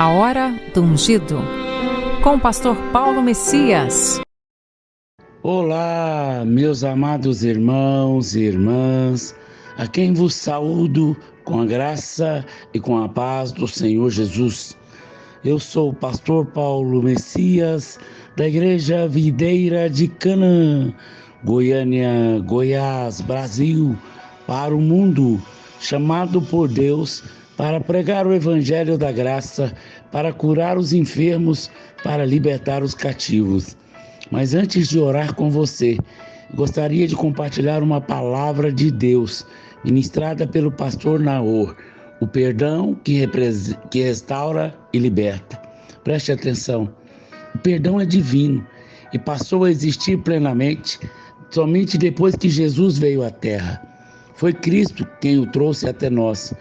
A Hora do Ungido, com o pastor Paulo Messias. Olá, meus amados irmãos e irmãs, a quem vos saúdo com a graça e com a paz do Senhor Jesus. Eu sou o pastor Paulo Messias, da Igreja Videira de Canaã, Goiânia, Goiás, Brasil, para o mundo, chamado por Deus para pregar o Evangelho da Graça, para curar os enfermos, para libertar os cativos. Mas antes de orar com você, gostaria de compartilhar uma palavra de Deus, ministrada pelo pastor Naor, o perdão que restaura e liberta. Preste atenção, o perdão é divino e passou a existir plenamente somente depois que Jesus veio à terra. Foi Cristo quem o trouxe até nós.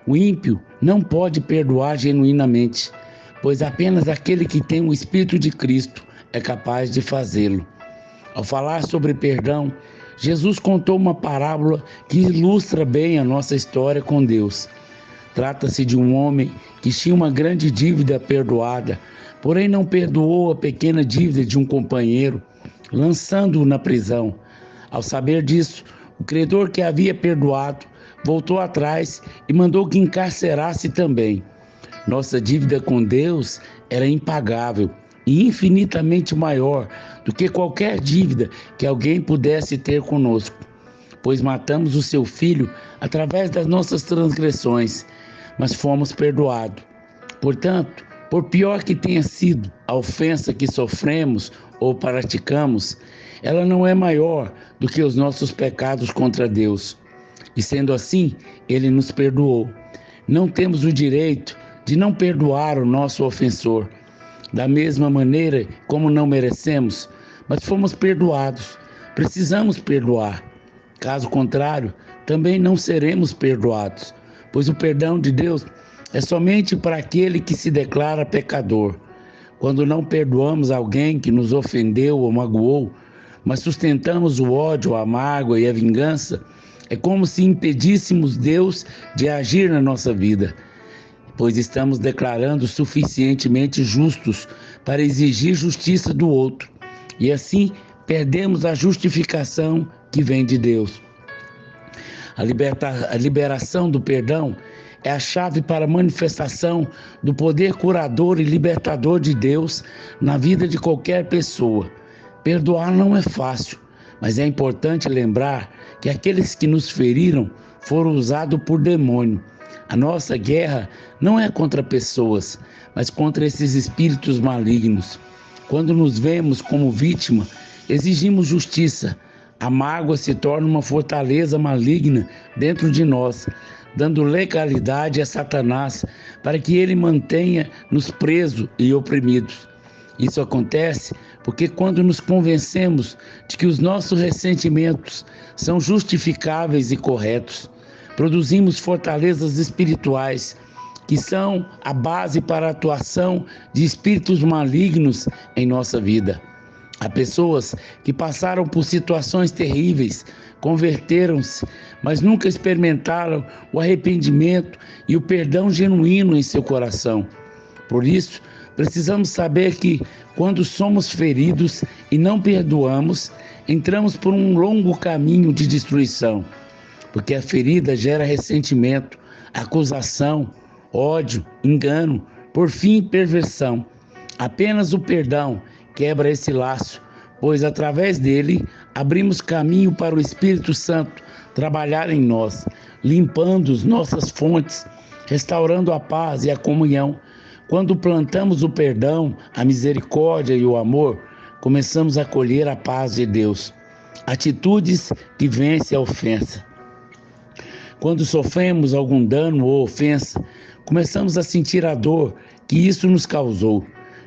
O ímpio não pode perdoar genuinamente, pois apenas aquele que tem o Espírito de Cristo é capaz de fazê-lo. Ao falar sobre perdão, Jesus contou uma parábola que ilustra bem a nossa história com Deus. Trata-se de um homem que tinha uma grande dívida perdoada, porém não perdoou a pequena dívida de um companheiro, lançando-o na prisão. Ao saber disso, o credor que havia perdoado voltou atrás e mandou que encarcerasse também. Nossa dívida com Deus era impagável e infinitamente maior do que qualquer dívida que alguém pudesse ter conosco, pois matamos o seu filho através das nossas transgressões, mas fomos perdoados. Portanto, por pior que tenha sido a ofensa que sofremos ou praticamos, ela não é maior do que os nossos pecados contra Deus. E sendo assim, Ele nos perdoou. Não temos o direito de não perdoar o nosso ofensor, da mesma maneira como não merecemos, mas fomos perdoados. Precisamos perdoar. Caso contrário, também não seremos perdoados, pois o perdão de Deus é somente para aquele que se declara pecador. Quando não perdoamos alguém que nos ofendeu ou magoou, mas sustentamos o ódio, a mágoa e a vingança, é como se impedíssemos Deus de agir na nossa vida, pois estamos declarando suficientemente justos para exigir justiça do outro, e assim perdemos a justificação que vem de Deus. A liberação do perdão é a chave para a manifestação do poder curador e libertador de Deus na vida de qualquer pessoa. Perdoar não é fácil, mas é importante lembrar que aqueles que nos feriram foram usados por demônio. A nossa guerra não é contra pessoas, mas contra esses espíritos malignos. Quando nos vemos como vítima, exigimos justiça. A mágoa se torna uma fortaleza maligna dentro de nós, dando legalidade a Satanás para que ele mantenha-nos presos e oprimidos. Isso acontece porque quando nos convencemos de que os nossos ressentimentos são justificáveis e corretos, produzimos fortalezas espirituais que são a base para a atuação de espíritos malignos em nossa vida. Há pessoas que passaram por situações terríveis, converteram-se, mas nunca experimentaram o arrependimento e o perdão genuíno em seu coração. Por isso, precisamos saber que, quando somos feridos e não perdoamos, entramos por um longo caminho de destruição, porque a ferida gera ressentimento, acusação, ódio, engano, por fim, perversão. Apenas o perdão quebra esse laço, pois através dele abrimos caminho para o Espírito Santo trabalhar em nós, limpando as nossas fontes, restaurando a paz e a comunhão. Quando plantamos o perdão, a misericórdia e o amor, começamos a colher a paz de Deus, atitudes que vencem a ofensa. Quando sofremos algum dano ou ofensa, começamos a sentir a dor que isso nos causou.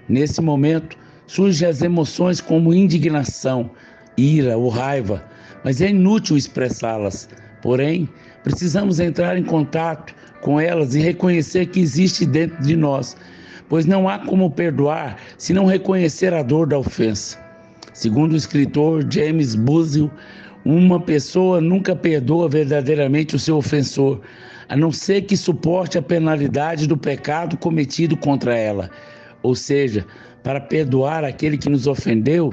Nesse momento, surgem as emoções como indignação, ira ou raiva, mas é inútil expressá-las. Porém, precisamos entrar em contato com elas e reconhecer que existe dentro de nós, pois não há como perdoar se não reconhecer a dor da ofensa. Segundo o escritor James Buzzell, uma pessoa nunca perdoa verdadeiramente o seu ofensor, a não ser que suporte a penalidade do pecado cometido contra ela. Ou seja, para perdoar aquele que nos ofendeu,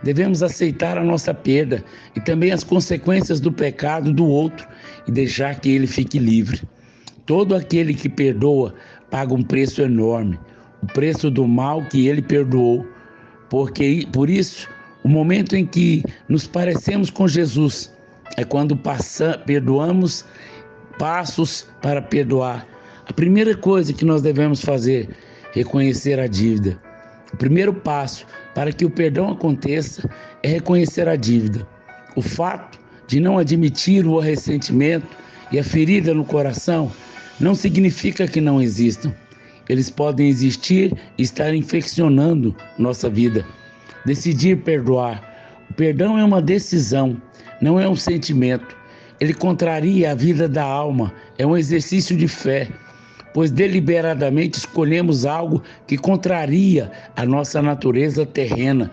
devemos aceitar a nossa perda e também as consequências do pecado do outro e deixar que ele fique livre. Todo aquele que perdoa paga um preço enorme, o preço do mal que ele perdoou. Por isso, o momento em que nos parecemos com Jesus é quando perdoamos passos para perdoar. A primeira coisa que nós devemos fazer é reconhecer a dívida. O primeiro passo para que o perdão aconteça é reconhecer a dívida. O fato de não admitir o ressentimento e a ferida no coração não significa que não existam. Eles podem existir e estar infeccionando nossa vida. Decidir perdoar. O perdão é uma decisão, não é um sentimento. Ele contraria a vida da alma, é um exercício de fé, pois deliberadamente escolhemos algo que contraria a nossa natureza terrena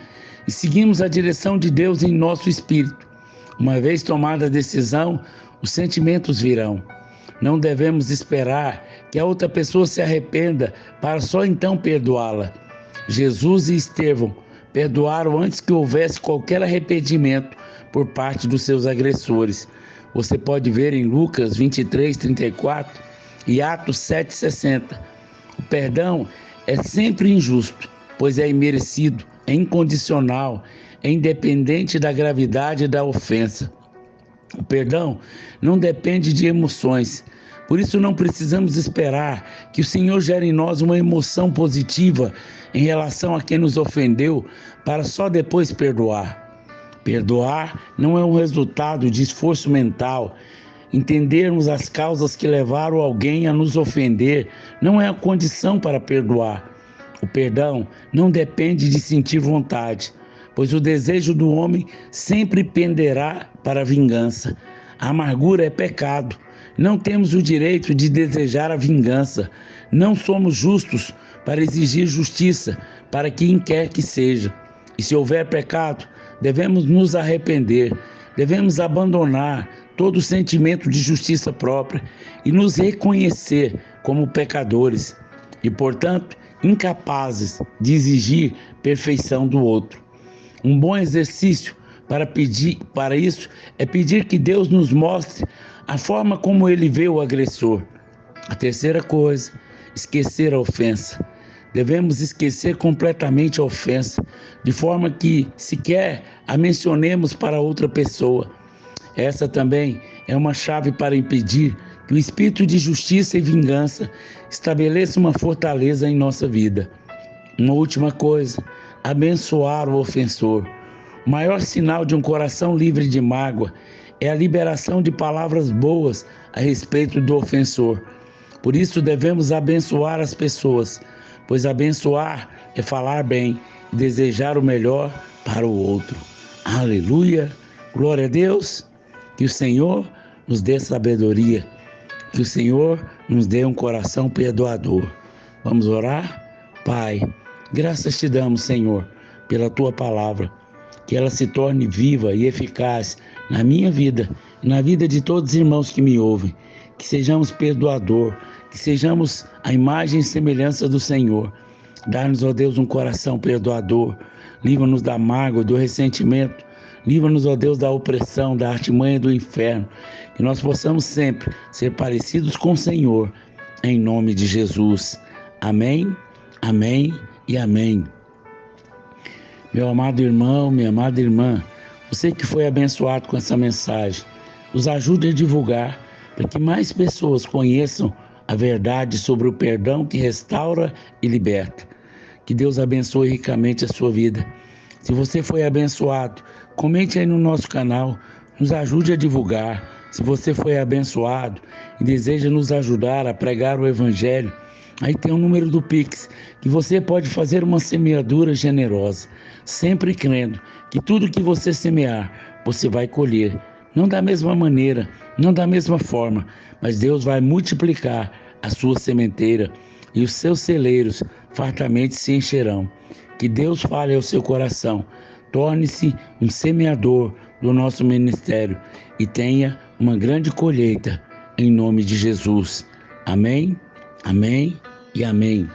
e seguimos a direção de Deus em nosso espírito. Uma vez tomada a decisão, os sentimentos virão. Não devemos esperar que a outra pessoa se arrependa para só então perdoá-la. Jesus e Estevão perdoaram antes que houvesse qualquer arrependimento por parte dos seus agressores. Você pode ver em Lucas 23:34 e Atos 7:60. O perdão é sempre injusto, pois é imerecido, é incondicional, é independente da gravidade da ofensa. O perdão não depende de emoções. Por isso não precisamos esperar que o Senhor gere em nós uma emoção positiva em relação a quem nos ofendeu para só depois perdoar. Perdoar não é um resultado de esforço mental. Entendermos as causas que levaram alguém a nos ofender não é a condição para perdoar. O perdão não depende de sentir vontade, pois o desejo do homem sempre penderá para a vingança. A amargura é pecado. Não temos o direito de desejar a vingança. Não somos justos para exigir justiça para quem quer que seja. E se houver pecado, devemos nos arrepender, devemos abandonar todo sentimento de justiça própria e nos reconhecer como pecadores e, portanto, incapazes de exigir perfeição do outro. Um bom exercício para isso é pedir que Deus nos mostre a forma como ele vê o agressor. A terceira coisa, esquecer a ofensa. Devemos esquecer completamente a ofensa, de forma que sequer a mencionemos para outra pessoa. Essa também é uma chave para impedir que o espírito de justiça e vingança estabeleça uma fortaleza em nossa vida. Uma última coisa, abençoar o ofensor. O maior sinal de um coração livre de mágoa é a liberação de palavras boas a respeito do ofensor. Por isso devemos abençoar as pessoas, pois abençoar é falar bem e desejar o melhor para o outro. Aleluia! Glória a Deus! Que o Senhor nos dê sabedoria, que o Senhor nos dê um coração perdoador. Vamos orar? Pai, graças te damos, Senhor, pela tua palavra, que ela se torne viva e eficaz na minha vida e na vida de todos os irmãos que me ouvem. Que sejamos perdoador, que sejamos a imagem e semelhança do Senhor. Dá-nos, ó Deus, um coração perdoador. Livra-nos da mágoa, do ressentimento. Livra-nos, ó Deus, da opressão, da artimanha do inferno. Que nós possamos sempre ser parecidos com o Senhor. Em nome de Jesus. Amém, amém e amém. Meu amado irmão, minha amada irmã, você que foi abençoado com essa mensagem, nos ajude a divulgar para que mais pessoas conheçam a verdade sobre o perdão que restaura e liberta. Que Deus abençoe ricamente a sua vida. Se você foi abençoado, comente aí no nosso canal, nos ajude a divulgar. Se você foi abençoado e deseja nos ajudar a pregar o Evangelho, aí tem o número do Pix, que você pode fazer uma semeadura generosa, sempre crendo que tudo que você semear, você vai colher. Não da mesma maneira, não da mesma forma, mas Deus vai multiplicar a sua sementeira e os seus celeiros fartamente se encherão. Que Deus fale ao seu coração, torne-se um semeador do nosso ministério e tenha uma grande colheita, em nome de Jesus. Amém, amém e amém.